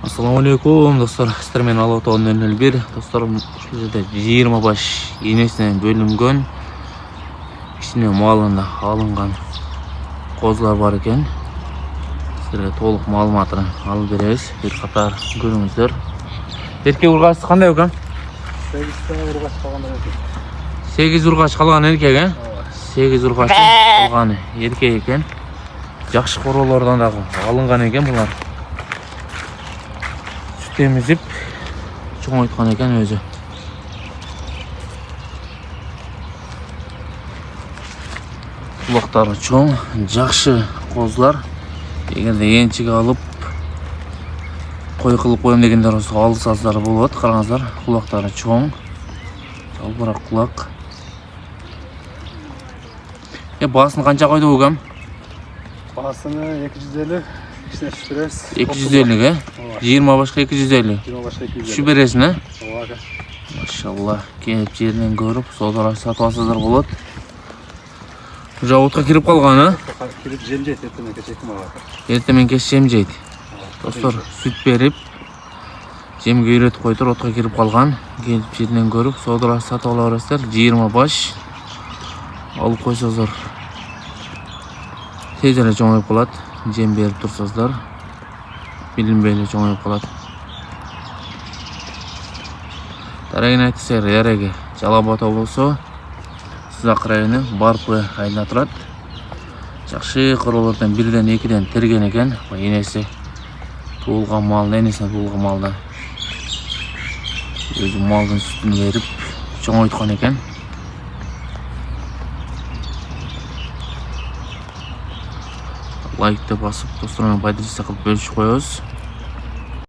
Assalamu alaikum dostlar. Sizlar men Alatoğan 001. Dostlarım şu жерде 20 baş iğnesinden bölünген içine malında alıngan kozlar var eкен. Sizlere толық маалыматын алып беребиз. Bir qatar көрүңүздөр. Эркек ургачы кандай экен? 8 urgaç kalgan erkek he? 8 urgaç kalgan erkek eken. Жақсы королордан да алынган экен булар. Süt emizip çoğaltkan eken özü. Kulakları çoğ, жақсы kozlar. Егерде енчиге алып кой кылып коем дегендер болсо алсаңыздар болот. Караңыздар, кулактары чоң. Жалбырак кулак. Басын канча койду угам? Basını 250, içine şüpherez. 250 he? 20 başka 250. 20 başka 250. Şu beresin he? Ovaga. Maşallah. Gelip жеринен көрүp, содалар сатып алсаңыздар болот. Жабытка кирип калган he? Kirip jemjeyt, ertemen keçekim ağa. Эртемен кеш жем жейт. Достор, süt берип, жемге үйрөтүп койдур, отко кирип калган. Келип жеринен көрүп, содалар сатып ала бересиздер. 20 баш алып койсоңуздар. Tez ele çoğayıp kalat. Cem berip tursazlar. Bilinmeyle çoğayıp kalat. Tarayın aytısayır yarege жалабата болсо сызак району барпы айылына турат. Жакшы королордон бирден экиден терген экен. Энеси туулган малды, энесине туулган малды өзү малдын сүтүн берип çoğayткан экен. Лайкты басып, достармен пайдаланып бөлүшүп коебуз.